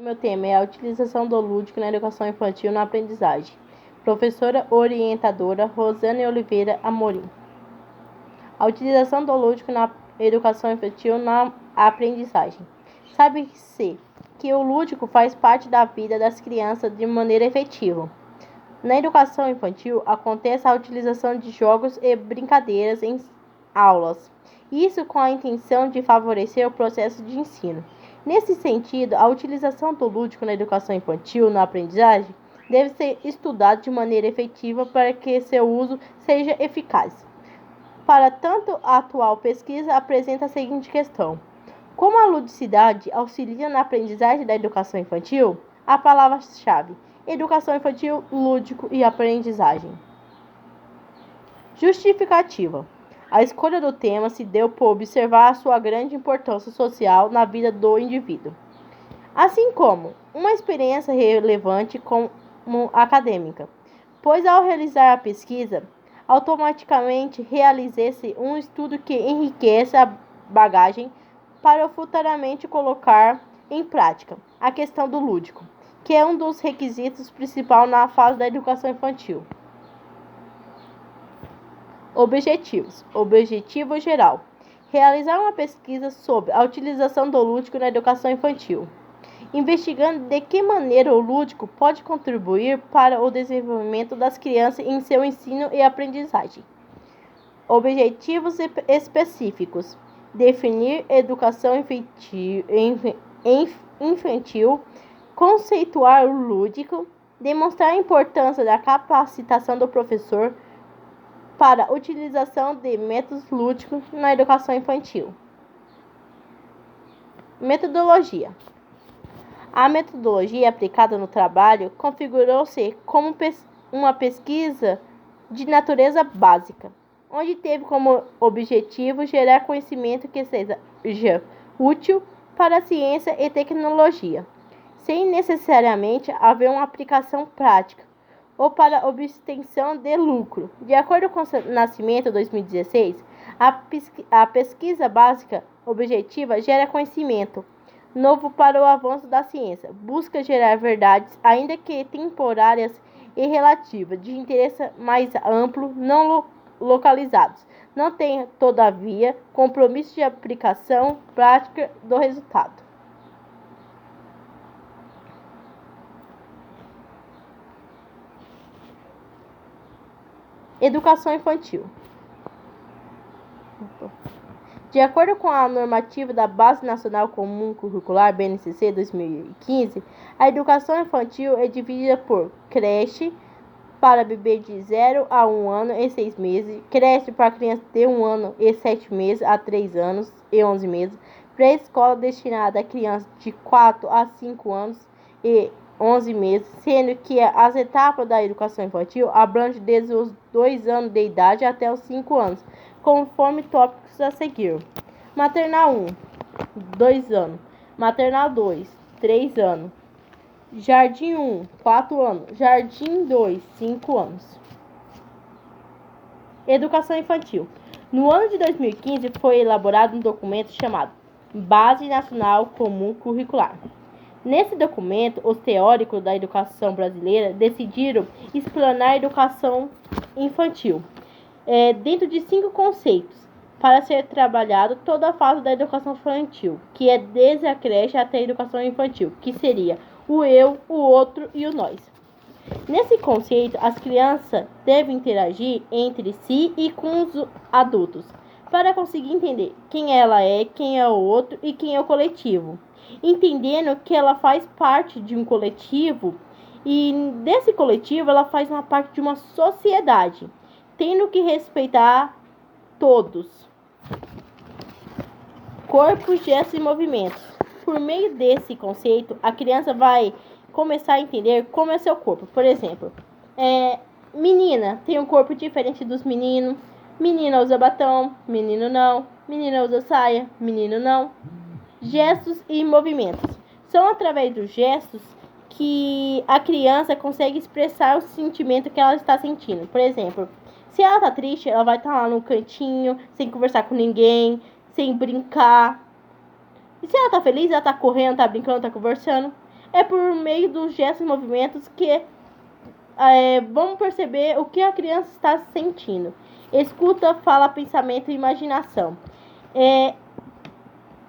Meu tema é a utilização do lúdico na educação infantil na aprendizagem. Professora orientadora Rosane Oliveira Amorim. A utilização do lúdico na educação infantil na aprendizagem. Sabe-se que o lúdico faz parte da vida das crianças de maneira efetiva. Na educação infantil, acontece a utilização de jogos e brincadeiras em aulas, isso com a intenção de favorecer o processo de ensino. Nesse sentido, a utilização do lúdico na educação infantil na aprendizagem deve ser estudada de maneira efetiva para que seu uso seja eficaz. Para tanto, a atual pesquisa apresenta a seguinte questão: como a ludicidade auxilia na aprendizagem da educação infantil? A palavra-chave: educação infantil, lúdico e aprendizagem. Justificativa: a escolha do tema se deu por observar a sua grande importância social na vida do indivíduo, assim como uma experiência relevante como acadêmica, pois ao realizar a pesquisa, automaticamente realiza-se um estudo que enriquece a bagagem para futuramente colocar em prática a questão do lúdico, que é um dos requisitos principais na fase da educação infantil. Objetivos. Objetivo geral: realizar uma pesquisa sobre a utilização do lúdico na educação infantil, investigando de que maneira o lúdico pode contribuir para o desenvolvimento das crianças em seu ensino e aprendizagem. Objetivos específicos: definir educação infantil, conceituar o lúdico, demonstrar a importância da capacitação do professor para a utilização de métodos lúdicos na educação infantil. Metodologia. A metodologia aplicada no trabalho configurou-se como uma pesquisa de natureza básica, onde teve como objetivo gerar conhecimento que seja útil para a ciência e tecnologia, sem necessariamente haver uma aplicação prática ou para obtenção de lucro. De acordo com o Nascimento 2016, a pesquisa básica objetiva gera conhecimento novo para o avanço da ciência, busca gerar verdades, ainda que temporárias e relativas, de interesse mais amplo, não localizados. Não tem, todavia, compromisso de aplicação prática do resultado. Educação infantil. De acordo com a normativa da Base Nacional Comum Curricular, BNCC 2015, a educação infantil é dividida por creche para bebê de 0 a 1 ano e 6 meses, creche para crianças de 1 ano e 7 meses a 3 anos e 11 meses, pré-escola destinada a crianças de 4 a 5 anos e 11 meses, sendo que as etapas da educação infantil abrangem desde os 2 anos de idade até os 5 anos, conforme tópicos a seguir. Maternal 1, 2 anos. Maternal 2, 3 anos. Jardim 1, 4 anos. Jardim 2, 5 anos. Educação infantil. No ano de 2015 foi elaborado um documento chamado Base Nacional Comum Curricular. Nesse documento, os teóricos da educação brasileira decidiram explanar a educação infantil dentro de 5 conceitos para ser trabalhado toda a fase da educação infantil, que é desde a creche até a educação infantil, que seria o eu, o outro e o nós. Nesse conceito, as crianças devem interagir entre si e com os adultos, para conseguir entender quem ela é, quem é o outro e quem é o coletivo. Entendendo que ela faz parte de um coletivo e desse coletivo ela faz uma parte de uma sociedade, tendo que respeitar todos. Corpo, gestos e movimentos. Por meio desse conceito, a criança vai começar a entender como é seu corpo. Por exemplo, menina tem um corpo diferente dos meninos. Menina usa batom, menino não. Menina usa saia, menino não. Gestos e movimentos. São através dos gestos que a criança consegue expressar o sentimento que ela está sentindo. Por exemplo, se ela está triste, ela vai estar lá no cantinho, sem conversar com ninguém, sem brincar. E se ela está feliz, ela está correndo, está brincando, está conversando. É por meio dos gestos e movimentos que vamos perceber o que a criança está sentindo. Escuta, fala, pensamento e imaginação.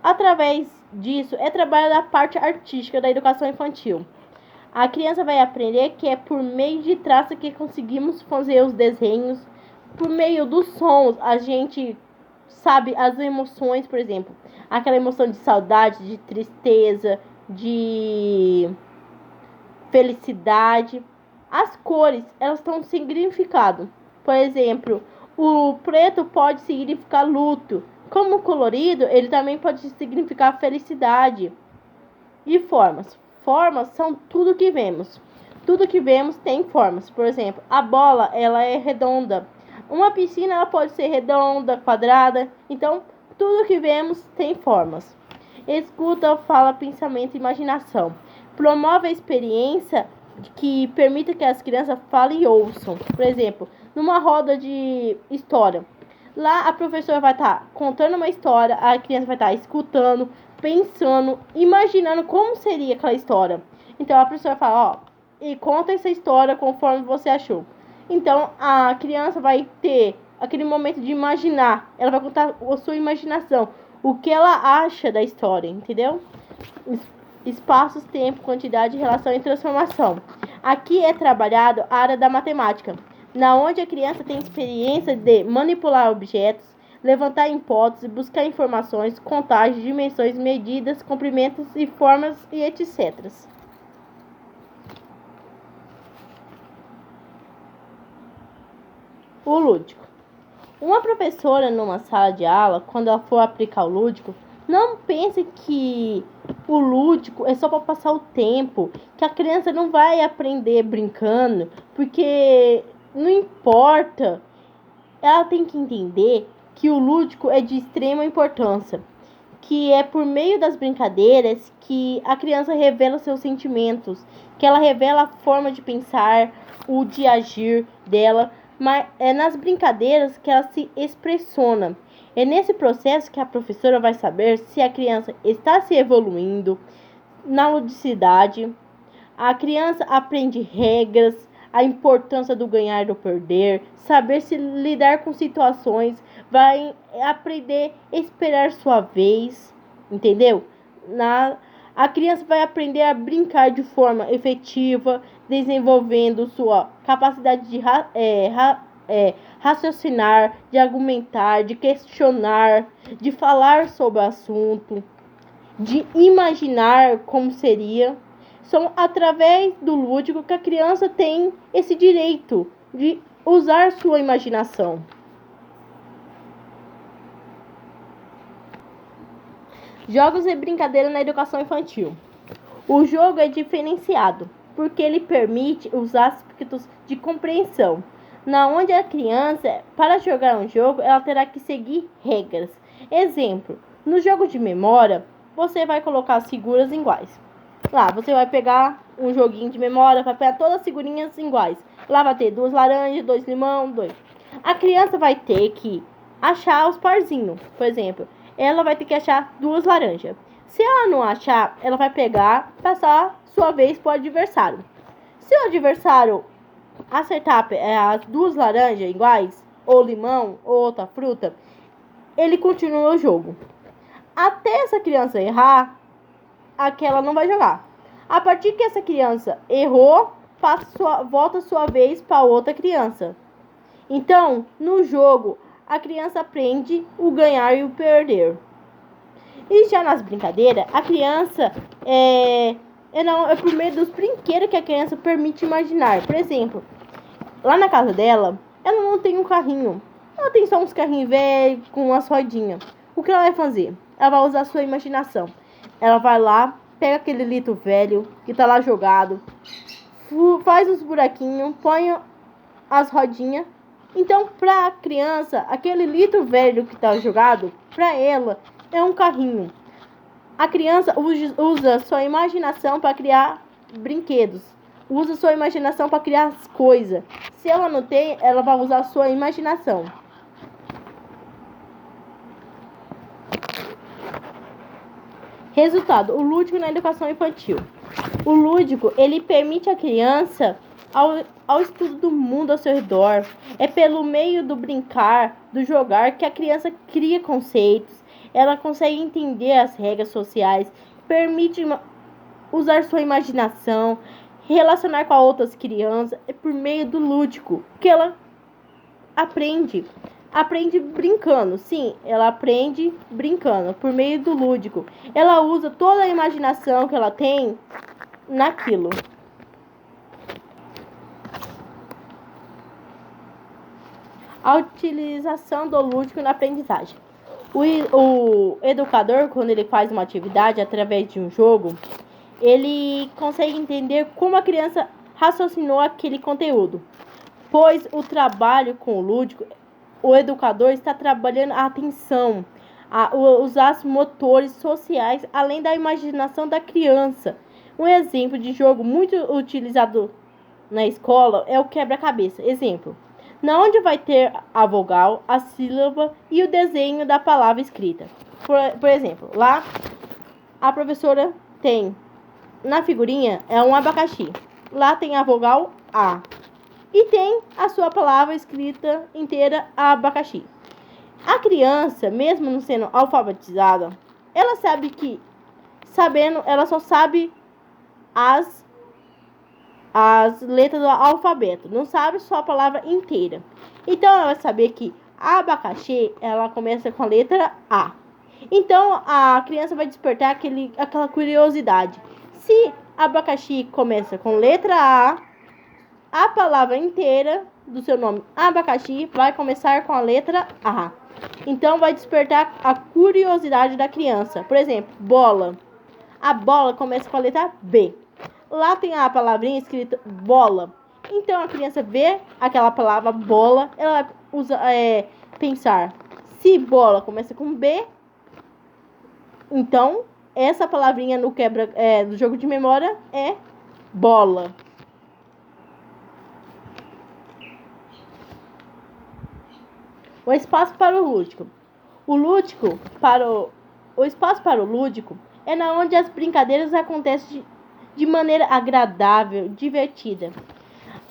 Através disso, é trabalho da parte artística da educação infantil. A criança vai aprender que é por meio de traço que conseguimos fazer os desenhos. Por meio dos sons, a gente sabe as emoções, por exemplo. Aquela emoção de saudade, de tristeza, de felicidade. As cores, elas têm um significado. Por exemplo, o preto pode significar luto. Como colorido, ele também pode significar felicidade. E formas. Formas são tudo que vemos. Tudo que vemos tem formas. Por exemplo, a bola, ela é redonda. Uma piscina, ela pode ser redonda, quadrada. Então, tudo que vemos tem formas. Escuta, fala, pensamento e imaginação. Promove a experiência que permita que as crianças falem e ouçam. Por exemplo, numa roda de história. Lá a professora vai estar contando uma história, a criança vai estar escutando, pensando, imaginando como seria aquela história. Então a professora fala, e conta essa história conforme você achou. Então a criança vai ter aquele momento de imaginar, ela vai contar a sua imaginação, o que ela acha da história, entendeu? Espaços, tempo, quantidade, relação e transformação. Aqui é trabalhado a área da matemática, na onde a criança tem experiência de manipular objetos, levantar hipóteses, buscar informações, contagem, dimensões, medidas, comprimentos e formas e etc. O lúdico. Uma professora numa sala de aula, quando ela for aplicar o lúdico, não pense que o lúdico é só para passar o tempo, que a criança não vai aprender brincando, porque não importa. Ela tem que entender que o lúdico é de extrema importância, que é por meio das brincadeiras que a criança revela seus sentimentos, que ela revela a forma de pensar, o de agir dela, mas é nas brincadeiras que ela se expressiona. É nesse processo que a professora vai saber se a criança está se evoluindo na ludicidade. A criança aprende regras, a importância do ganhar e do perder, saber se lidar com situações, vai aprender a esperar sua vez, entendeu? A criança vai aprender a brincar de forma efetiva, desenvolvendo sua capacidade de raciocinar, de argumentar, de questionar, de falar sobre o assunto, de imaginar como seria. São através do lúdico que a criança tem esse direito de usar sua imaginação. Jogos e brincadeira na educação infantil. O jogo é diferenciado porque ele permite os aspectos de compreensão, na onde a criança, para jogar um jogo, ela terá que seguir regras. Exemplo, no jogo de memória, você vai colocar as figuras iguais. Lá, você vai pegar um joguinho de memória, vai pegar todas as figurinhas iguais. Lá vai ter 2 laranjas, 2 limão, 2. A criança vai ter que achar os parzinhos. Por exemplo, ela vai ter que achar 2 laranjas. Se ela não achar, ela vai pegar, passar sua vez para o adversário. Se o adversário acertar as 2 laranjas iguais, ou limão, ou outra fruta, ele continua o jogo. Até essa criança errar, aquela não vai jogar. A partir que essa criança errou, volta sua vez para outra criança. Então, no jogo, a criança aprende o ganhar e o perder. E já nas brincadeiras, a criança é por meio dos brinquedos que a criança permite imaginar. Por exemplo, lá na casa dela, ela não tem um carrinho. Ela tem só uns carrinhos velhos com umas rodinhas. O que ela vai fazer? Ela vai usar a sua imaginação. Ela vai lá, pega aquele litro velho que tá lá jogado, faz os buraquinhos, põe as rodinhas. Então, pra criança, aquele litro velho que tá jogado, pra ela, é um carrinho. A criança usa sua imaginação para criar brinquedos. Usa sua imaginação para criar as coisas. Se ela não tem, ela vai usar sua imaginação. Resultado: o lúdico na educação infantil. O lúdico, ele permite à criança ao estudo do mundo ao seu redor. É pelo meio do brincar, do jogar, que a criança cria conceitos. Ela consegue entender as regras sociais, permite usar sua imaginação, relacionar com outras crianças. É por meio do lúdico que ela aprende. Aprende brincando, sim, ela aprende brincando, por meio do lúdico. Ela usa toda a imaginação que ela tem naquilo. A utilização do lúdico na aprendizagem. O educador, quando ele faz uma atividade através de um jogo, ele consegue entender como a criança raciocinou aquele conteúdo. Pois o trabalho com o lúdico, o educador está trabalhando a atenção, os atos motores sociais, além da imaginação da criança. Um exemplo de jogo muito utilizado na escola é o quebra-cabeça. Exemplo: na onde vai ter a vogal, a sílaba e o desenho da palavra escrita. Por exemplo, lá a professora tem, na figurinha, é um abacaxi. Lá tem a vogal A. E tem a sua palavra escrita inteira, abacaxi. A criança, mesmo não sendo alfabetizada, ela sabe que, ela só sabe as letras do alfabeto, não sabe só a palavra inteira. Então ela vai saber que abacaxi, ela começa com a letra A. Então a criança vai despertar aquela curiosidade. Se abacaxi começa com letra a palavra inteira do seu nome, abacaxi, vai começar com a letra A. Então vai despertar a curiosidade da criança. Por exemplo, bola. A bola começa com a letra B. Lá tem a palavrinha escrita bola. Então a criança vê aquela palavra bola, ela usa pensar. Se bola começa com B, então essa palavrinha no jogo de memória é bola. O espaço para o lúdico. O espaço para o lúdico é na onde as brincadeiras acontecem de maneira agradável, divertida.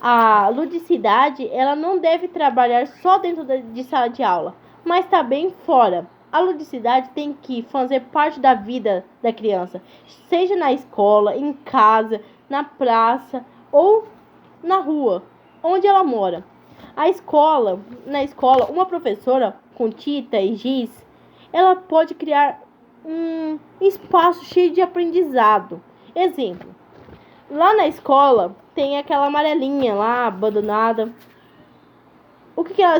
A ludicidade, ela não deve trabalhar só dentro de sala de aula, mas também fora. A ludicidade tem que fazer parte da vida da criança, seja na escola, em casa, na praça ou na rua, onde ela mora. Na escola, uma professora com tinta e giz, ela pode criar um espaço cheio de aprendizado. Exemplo: lá na escola tem aquela amarelinha lá abandonada.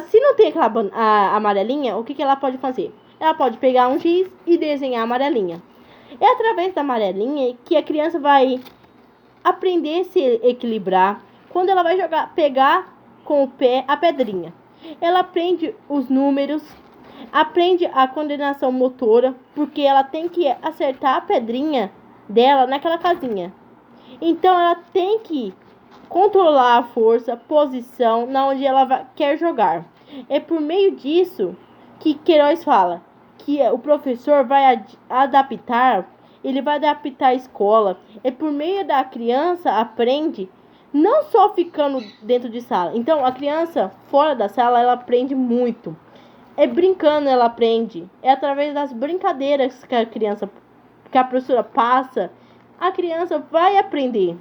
Se não tem aquela amarelinha, o que ela pode fazer? Ela pode pegar um giz e desenhar a amarelinha. É através da amarelinha que a criança vai aprender a se equilibrar quando ela vai pegar com o pé a pedrinha. Ela aprende os números, aprende a coordenação motora, porque ela tem que acertar a pedrinha dela naquela casinha. Então ela tem que controlar a força, posição, na onde ela quer jogar. É por meio disso que Queiroz fala que o professor vai adaptar, ele vai adaptar a escola. É por meio da criança aprende, não só ficando dentro de sala. Então a criança fora da sala, ela aprende muito. É brincando ela aprende. É através das brincadeiras que a professora passa, a criança vai aprender.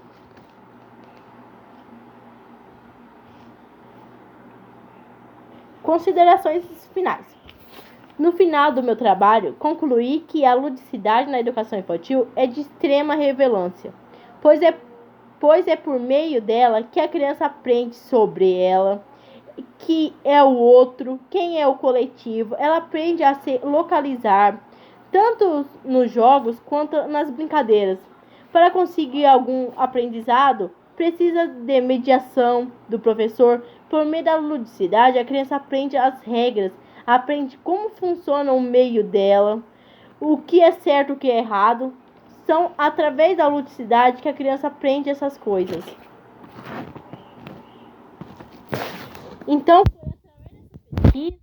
Considerações finais. No final do meu trabalho, concluí que a ludicidade na educação infantil é de extrema relevância, pois é por meio dela que a criança aprende sobre ela, que é o outro, quem é o coletivo. Ela aprende a se localizar, tanto nos jogos quanto nas brincadeiras. Para conseguir algum aprendizado, precisa de mediação do professor. Por meio da ludicidade, a criança aprende as regras, aprende como funciona o meio dela, o que é certo e o que é errado. São através da ludicidade que a criança aprende essas coisas. Então, foi através dessa pesquisa que eu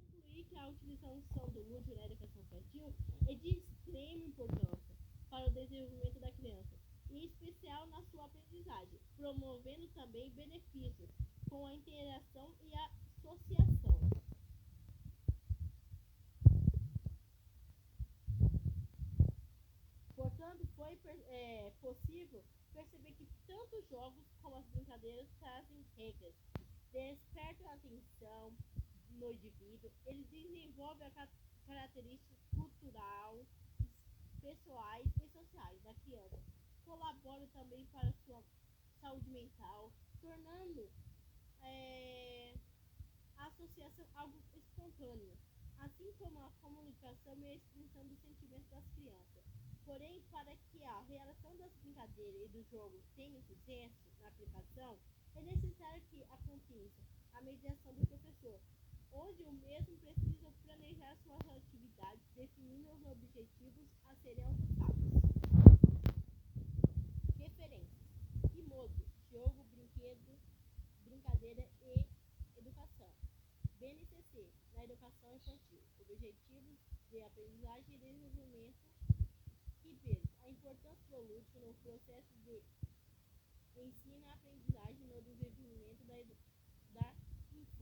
concluí que a utilização do lúdico na educação infantil é de extrema importância para o desenvolvimento da criança. E aprendizagem, promovendo também benefícios com a interação e a associação. Portanto, foi possível perceber que tanto os jogos como as brincadeiras trazem regras, despertam a atenção no indivíduo, eles desenvolvem a características cultural, pessoais e sociais da criança, colaboram também para a sua saúde mental, tornando a associação algo espontâneo, assim como a comunicação e a expressão dos sentimentos das crianças. Porém, para que a relação das brincadeiras e dos jogos tenha sucesso na aplicação, é necessário que aconteça a mediação do professor, onde o mesmo precisa planejar suas atividades, definindo os objetivos a serem alcançados. Referências: Kimoto, jogo, brinquedo, brincadeira e educação. BNCC, na educação infantil, objetivos de aprendizagem e desenvolvimento. Ribeiro, a importância do lúdico no processo de ensino-aprendizagem no desenvolvimento da infância.